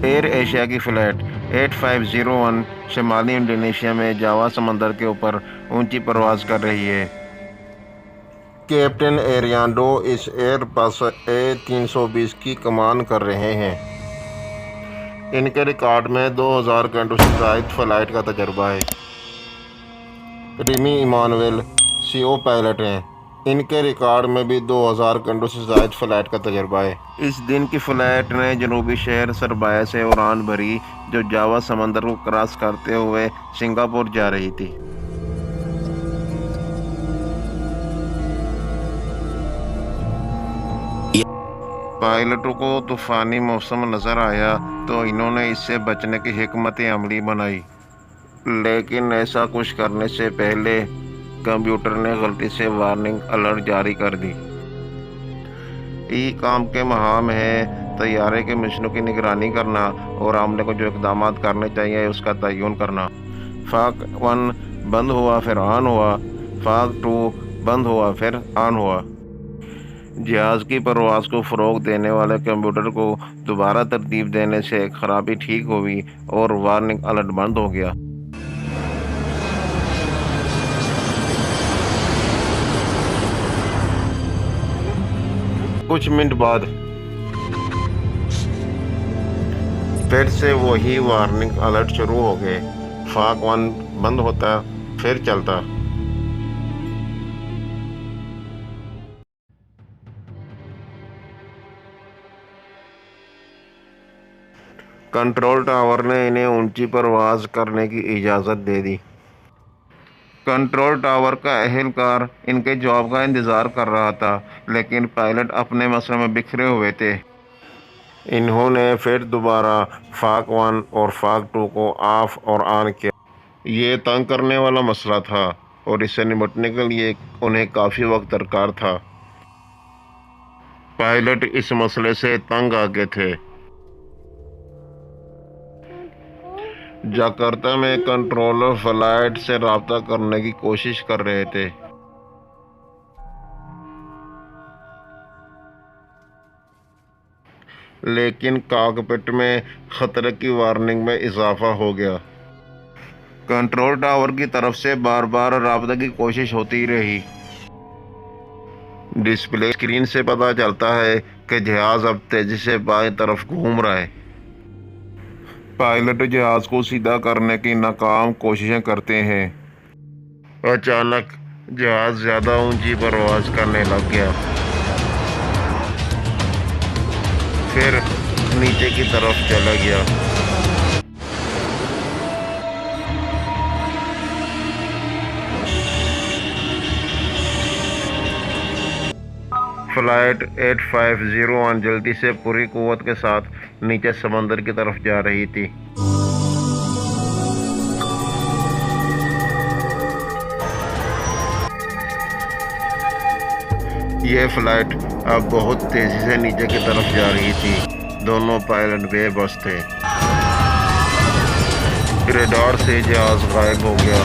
Year Asia کی flight 8501 شمالی Indonesia میں جاوا سمندر کے اوپر اونچی پرواز کر رہی ہے۔ کیپٹن ایریانڈو اس ایئر بس A320 کی کمان کر رہے ہیں۔ ان کے ریکارڈ میں 2000 گھنٹوں سے زائد فلائٹ کا تجربہ ہے۔ ریمی ایمانویل CO پائلٹ ہیں۔ ان کے ریکارڈ میں بھی 2000 گھنٹوں سے زائد فلائٹ کا تجربہ ہے۔ اس دن کی فلائٹ نے جنوبی شہر سربایا سے اڑان بھری جو جاوا سمندر کو کراس کرتے ہوئے سنگاپور جا رہی تھی۔ پائلٹوں کو طوفانی موسم نظر آیا تو انہوں نے اس سے بچنے کی حکمت عملی بنائی، لیکن ایسا کچھ کرنے سے پہلے کمپیوٹر نے غلطی سے وارننگ الرٹ جاری کر دی۔ کام کے مہام ہے طیارے کے مشنوں کی نگرانی کرنا اور عملے کو جو اقدامات کرنے چاہیے اس کا تعین کرنا۔ فاک 1 بند ہوا پھر آن ہوا، فاک 2 بند ہوا پھر آن ہوا۔ جہاز کی پرواز کو فروغ دینے والے کمپیوٹر کو دوبارہ ترتیب دینے سے خرابی ٹھیک ہوئی اور وارننگ الرٹ بند ہو گیا۔ کچھ منٹ بعد پھر سے وہی وارننگ الرٹ شروع ہو گئے۔ فاک 1 بند ہوتا پھر چلتا۔ کنٹرول ٹاور نے انہیں اونچی پرواز کرنے کی اجازت دے دی۔ کنٹرول ٹاور کا اہلکار ان کے جواب کا انتظار کر رہا تھا، لیکن پائلٹ اپنے مسئلے میں بکھرے ہوئے تھے۔ انہوں نے پھر دوبارہ فاک 1 اور فاک 2 کو آف اور آن کیا۔ یہ تنگ کرنے والا مسئلہ تھا اور اس سے نمٹنے کے لیے انہیں کافی وقت درکار تھا۔ پائلٹ اس مسئلے سے تنگ آ گئے تھے۔ جکارتہ میں کنٹرولر فلائٹ سے رابطہ کرنے کی کوشش کر رہے تھے۔ لیکن کاکپٹ میں خطرے کی وارننگ میں اضافہ ہو گیا۔ کنٹرول ٹاور کی طرف سے بار بار رابطے کی کوشش ہوتی رہی۔ ڈسپلے اسکرین سے پتہ چلتا ہے کہ جہاز اب تیزی سے بائیں طرف گھوم رہا ہے۔ پائلٹ جہاز کو سیدھا کرنے کی ناکام کوششیں کرتے ہیں۔ اچانک جہاز زیادہ اونچی پرواز کرنے لگ گیا، پھر نیچے کی طرف چلا گیا۔ فلائٹ 8501 جلدی سے پوری قوت کے ساتھ نیچے سمندر کی طرف جا رہی تھی۔ یہ فلائٹ اب بہت تیزی سے نیچے کی طرف جا رہی تھی۔ دونوں پائلٹ بے بس تھے۔ ریڈار سے جہاز غائب ہو گیا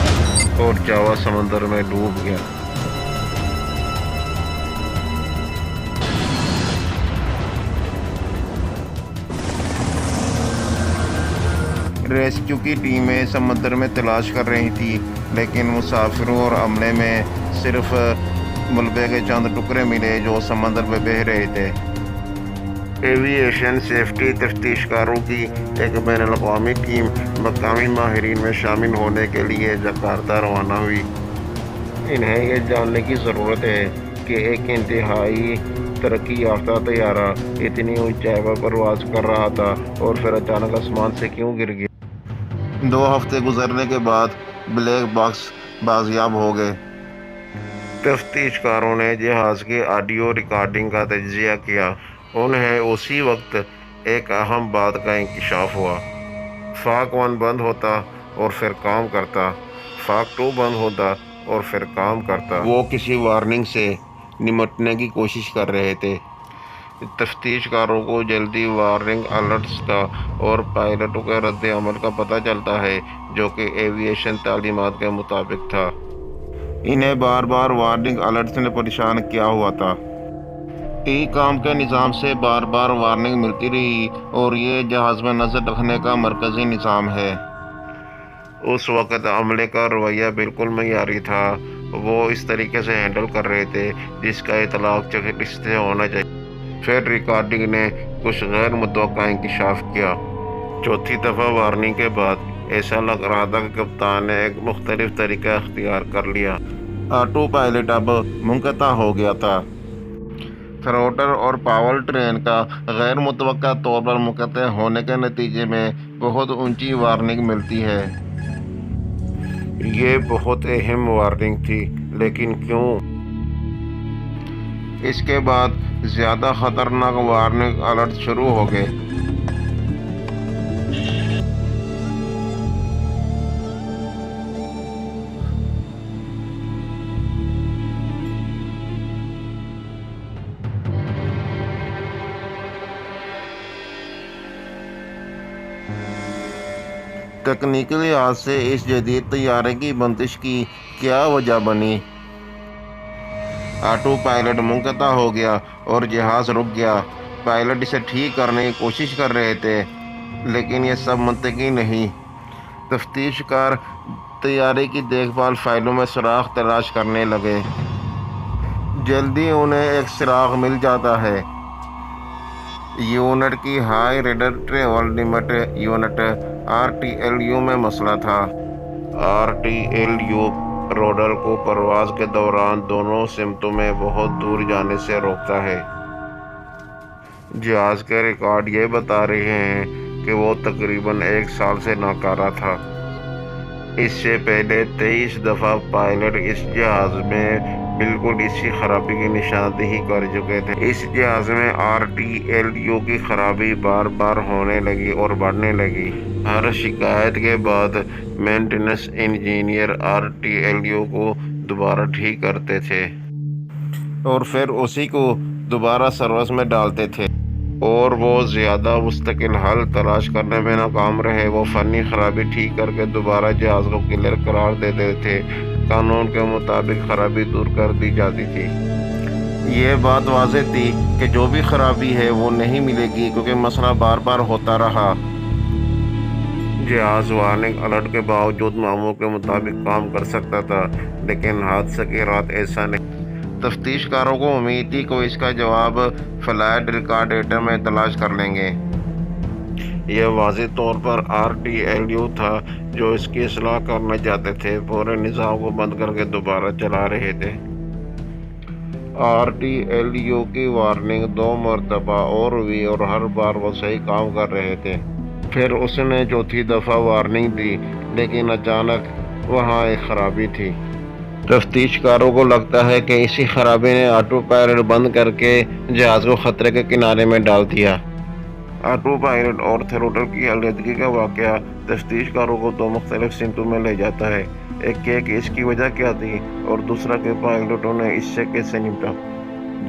اور جاوا سمندر میں ڈوب گیا۔ ریسکیو کی ٹیمیں سمندر میں تلاش کر رہی تھی، لیکن مسافروں اور عملے میں صرف ملبے کے چند ٹکڑے ملے جو سمندر میں بہہ رہے تھے۔ ایوی ایشین سیفٹی تفتیش کاروں کی ایک بین الاقوامی ٹیم مقامی ماہرین میں شامل ہونے کے لیے جکارتہ روانہ ہوئی۔ انہیں یہ جاننے کی ضرورت ہے کہ ایک انتہائی ترقی یافتہ طیارہ اتنی اونچائی پر پرواز کر رہا تھا اور پھر اچانک آسمان سے کیوں گر گیا۔ 2 ہفتے گزرنے کے بعد بلیک باکس بازیاب ہو گئے۔ تفتیش کاروں نے جہاز کی آڈیو ریکارڈنگ کا تجزیہ کیا۔ انہیں اسی وقت ایک اہم بات کا انکشاف ہوا۔ فاک 1 بند ہوتا اور پھر کام کرتا، فاک 2 بند ہوتا اور پھر کام کرتا۔ وہ کسی وارننگ سے نمٹنے کی کوشش کر رہے تھے۔ تفتیش کاروں کو جلدی وارننگ الرٹس کا اور پائلٹوں کے رد عمل کا پتہ چلتا ہے، جو کہ ایوییشن تعلیمات کے مطابق تھا۔ انہیں بار بار وارننگ الرٹس نے پریشان کیا ہوا تھا۔ ای کام کے نظام سے بار بار وارننگ ملتی رہی اور یہ جہاز میں نظر رکھنے کا مرکزی نظام ہے۔ اس وقت عملے کا رویہ بالکل معیاری تھا، وہ اس طریقے سے ہینڈل کر رہے تھے جس کا اطلاق چیک لسٹ سے ہونا چاہیے۔ پھر ریکارڈنگ نے کچھ غیر متوقع انکشاف کیا۔ چوتھی دفعہ وارننگ کے بعد ایسا لگ رہا تھا کہ کپتان نے ایک مختلف طریقہ اختیار کر لیا۔ آٹو پائلٹ اب منقطع ہو گیا تھا۔ تھروٹل اور پاور ٹرین کا غیر متوقع طور پر منقطع ہونے کے نتیجے میں بہت اونچی وارننگ ملتی ہے۔ یہ بہت اہم وارننگ تھی، لیکن کیوں؟ اس کے بعد زیادہ خطرناک وارننگ الرٹ شروع ہو گئے۔ تکنیکی لحاظ سے اس جدید طیارے کی بندش کی کیا وجہ بنی؟ آٹو پائلٹ منقطع ہو گیا اور جہاز رک گیا۔ پائلٹ اسے ٹھیک کرنے کی کوشش کر رہے تھے، لیکن یہ سب منطقی نہیں۔ تفتیش کار طیارے کی دیکھ بھال فائلوں میں سراغ تلاش کرنے لگے۔ جلدی انہیں ایک سراغ مل جاتا ہے۔ یونٹ کی high reader travel limit unit RTLU میں مسئلہ تھا۔ RTLU روڈل کو پرواز کے دوران دونوں سمتوں میں بہت دور جانے سے روکتا ہے۔ جہاز کے ریکارڈ یہ بتا رہے ہیں کہ وہ تقریباً 1 سال سے ناکارہ تھا۔ اس سے پہلے 23 دفعہ پائلٹ اس جہاز میں بالکل اسی خرابی کی نشاندہی کر چکے تھے۔ اس جہاز میں RTLU کی خرابی بار بار ہونے لگی اور بڑھنے لگی۔ ہر شکایت کے بعد مینٹیننس انجینئر RTLU کو دوبارہ ٹھیک کرتے تھے اور پھر اسی کو دوبارہ سروس میں ڈالتے تھے، اور وہ زیادہ مستقل حل تلاش کرنے میں ناکام رہے۔ وہ فنی خرابی ٹھیک کر کے دوبارہ جہاز کو کلیئر قرار دیتے تھے۔ قانون کے مطابق خرابی دور کر دی جاتی تھی۔ یہ بات واضح تھی کہ جو بھی خرابی ہے وہ نہیں ملے گی، کیونکہ مسئلہ بار بار ہوتا رہا۔ جہاز وارننگ الرٹ کے باوجود معمول کے مطابق کام کر سکتا تھا، لیکن حادثے کی رات ایسا نہیں۔ تفتیش کاروں کو امید تھی کہ اس کا جواب فلائٹ ریکارڈ ڈیٹا میں تلاش کر لیں گے۔ یہ واضح طور پر RTLU تھا جو اس کی اصلاح کرنا چاہتے تھے، پورے نظام کو بند کر کے دوبارہ چلا رہے تھے۔ RTLU کی وارننگ 2 مرتبہ اور ہوئی اور ہر بار وہ صحیح کام کر رہے تھے۔ پھر اس نے چوتھی دفعہ وارننگ دی، لیکن اچانک وہاں ایک خرابی تھی۔ تفتیش کاروں کو لگتا ہے کہ اسی خرابی نے آٹو پائلٹ بند کر کے جہاز کو خطرے کے کنارے میں ڈال دیا۔ آٹو پائلٹ اور تھروٹل کی علیحدگی کا واقعہ تفتیش کاروں کو 2 مختلف سمتوں میں لے جاتا ہے۔ ایک یہ کہ اس کی وجہ کیا تھی، اور دوسرا کہ پائلٹوں نے اس سے کیسے نمٹا۔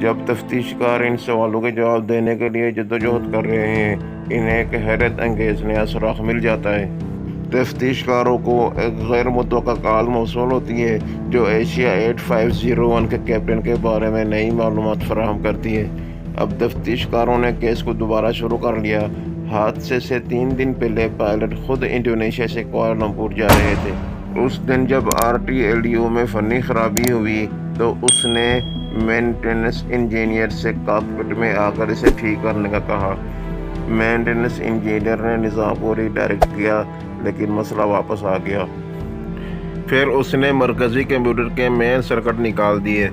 جب تفتیش کار ان سوالوں کے جواب دینے کے لیے جدوجہد کر رہے ہیں، انہیں ایک حیرت انگیز نیا سراغ مل جاتا ہے۔ تفتیش کاروں کو ایک غیر متوقع کال موصول ہوتی ہے جو ایشیا 8501 کے کیپٹن کے بارے میں نئی معلومات فراہم کرتی ہے۔ اب تفتیش کاروں نے کیس کو دوبارہ شروع کر لیا۔ حادثے سے 3 دن پہلے پائلٹ خود انڈونیشیا سے کوالالمپور جا رہے تھے۔ اس دن جب RTLU میں فنی خرابی ہوئی تو اس نے مینٹیننس انجینئر سے کاکپٹ میں آ کر اسے ٹھیک کرنے کا کہا۔ مینٹیننس انجینئر نے نظام کو ری ڈائریکٹ کیا، لیکن مسئلہ واپس آ گیا۔ پھر اس نے مرکزی کمپیوٹر کے مین سرکٹ نکال دیے۔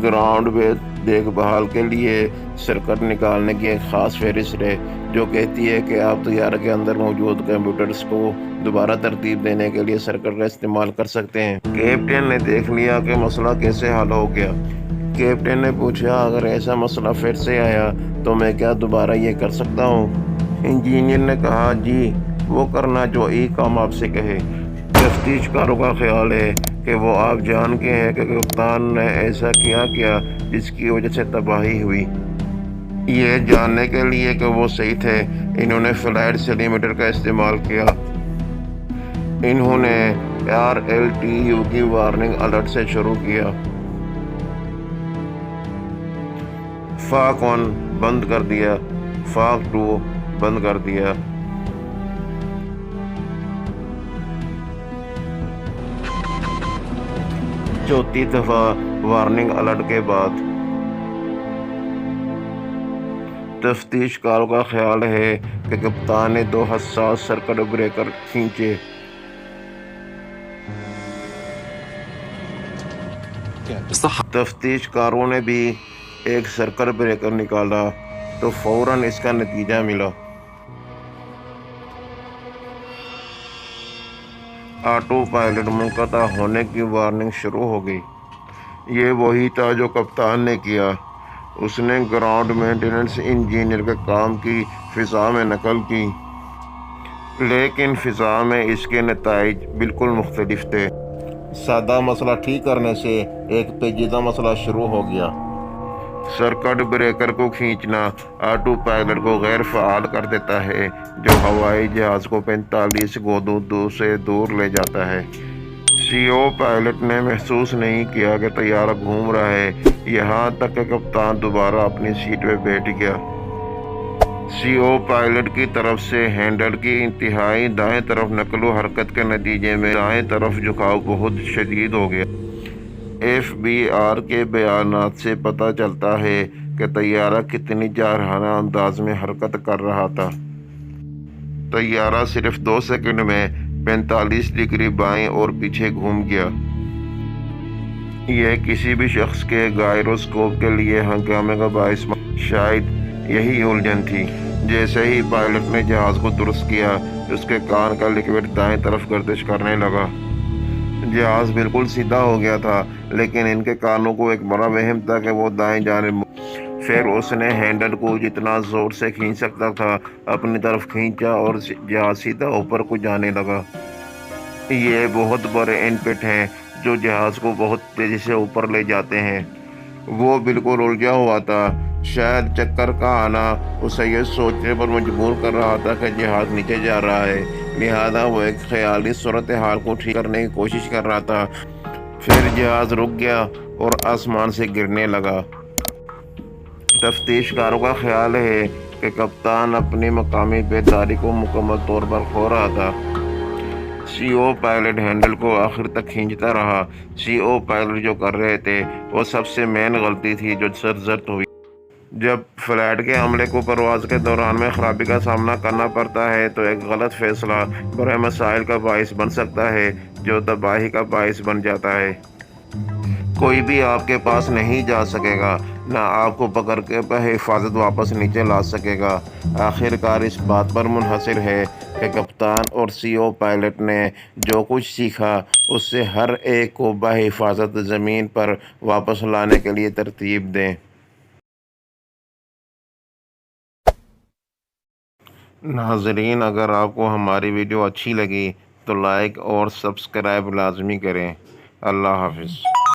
گراؤنڈ بیس دیکھ بھال کے لیے سرکٹ نکالنے کی ایک خاص فہرست ہے جو کہتی ہے کہ آپ طیارے کے اندر موجود کمپیوٹرز کو دوبارہ ترتیب دینے کے لیے سرکٹ کا استعمال کر سکتے ہیں۔ کیپٹن نے دیکھ لیا کہ مسئلہ کیسے حل ہو گیا۔ کیپٹن نے پوچھا، اگر ایسا مسئلہ پھر سے آیا تو میں کیا دوبارہ یہ کر سکتا ہوں؟ انجینئر نے کہا، جی وہ کرنا جو ای کام آپ سے کہے۔ تفتیش کاروں کا خیال ہے کہ وہ آپ جان کے ہیں کہ کپتان نے ایسا کیا جس کی وجہ سے تباہی ہوئی۔ یہ جاننے کے لیے کہ وہ صحیح تھے، انہوں نے فلائٹ سیلیمیٹر کا استعمال کیا۔ انہوں نے RLTU کی وارننگ الرٹ سے شروع کیا۔ فاک 1 بند کر دیا، فاک 2 بند کر دیا۔ چوتھی دفعہ وارننگ الرٹ کے بعد تفتیش کاروں کا خیال ہے کہ کپتان نے 2 حساس سرکٹ بریکر کھینچے۔ تفتیش کاروں نے بھی ایک سرکٹ بریکر نکالا تو فوراً اس کا نتیجہ ملا۔ آٹو پائلٹ منقطع ہونے کی وارننگ شروع ہو گئی۔ یہ وہی تھا جو کپتان نے کیا۔ اس نے گراؤنڈ مینٹیننس انجینئر کے کام کی فضا میں نقل کی، لیکن فضا میں اس کے نتائج بالکل مختلف تھے۔ سادہ مسئلہ ٹھیک کرنے سے ایک پیچیدہ مسئلہ شروع ہو گیا۔ سرکٹ بریکر کو کھینچنا آٹو پائلٹ کو غیر فعال کر دیتا ہے، جو ہوائی جہاز کو 45 گودوں سے دور لے جاتا ہے۔ سی او پائلٹ نے محسوس نہیں کیا کہ طیارہ گھوم رہا ہے، یہاں تک کہ کپتان دوبارہ اپنی سیٹ پہ بیٹھ گیا۔ سی او پائلٹ کی طرف سے ہینڈل کی انتہائی دائیں طرف نقل و حرکت کے نتیجے میں دائیں طرف جھکاؤ بہت شدید ہو گیا۔ ایف بی آر کے بیانات سے پتہ چلتا ہے کہ طیارہ کتنی جارحانہ انداز میں حرکت کر رہا تھا۔ طیارہ صرف 2 سیکنڈ میں 45 ڈگری بائیں اور پیچھے گھوم گیا۔ یہ کسی بھی شخص کے گائروسکوپ کے لیے ہنگامے کا باعث شاید یہی الجھن تھی۔ جیسے ہی پائلٹ نے جہاز کو درست کیا، اس کے کان کا لکوڈ دائیں طرف گردش کرنے لگا۔ جہاز بالکل سیدھا ہو گیا تھا، لیکن ان کے کانوں کو ایک بڑا وہم تھا کہ وہ دائیں جانب۔ پھر اس نے ہینڈل کو جتنا زور سے کھینچ سکتا تھا اپنی طرف کھینچا اور جہاز سیدھا اوپر کو جانے لگا۔ یہ بہت بڑے ان پٹ ہیں جو جہاز کو بہت تیزی سے اوپر لے جاتے ہیں۔ وہ بالکل الجھا ہوا تھا۔ شاید چکر کا آنا اسے یہ سوچنے پر مجبور کر رہا تھا کہ جہاز نیچے جا رہا ہے، لہذا وہ ایک خیالی صورتحال کو ٹھیک کرنے کی کوشش کر رہا تھا۔ پھر جہاز رک گیا اور آسمان سے گرنے لگا۔ تفتیش کاروں کا خیال ہے کہ کپتان اپنی مقامی بیداری کو مکمل طور پر کھو رہا تھا۔ سی او پائلٹ ہینڈل کو آخر تک کھینچتا رہا۔ سی او پائلٹ جو کر رہے تھے وہ سب سے مین غلطی تھی جو سرزد ہوئی۔ جب فلائٹ کے عملے کو پرواز کے دوران میں خرابی کا سامنا کرنا پڑتا ہے تو ایک غلط فیصلہ بڑے مسائل کا باعث بن سکتا ہے، جو تباہی کا باعث بن جاتا ہے۔ کوئی بھی آپ کے پاس نہیں جا سکے گا، نہ آپ کو پکڑ کے بحفاظت واپس نیچے لا سکے گا۔ آخر کار اس بات پر منحصر ہے کہ کپتان اور سی او پائلٹ نے جو کچھ سیکھا اس سے ہر ایک کو بحفاظت زمین پر واپس لانے کے لیے ترتیب دیں۔ ناظرین، اگر آپ کو ہماری ویڈیو اچھی لگی تو لائک اور سبسکرائب لازمی کریں۔ اللہ حافظ۔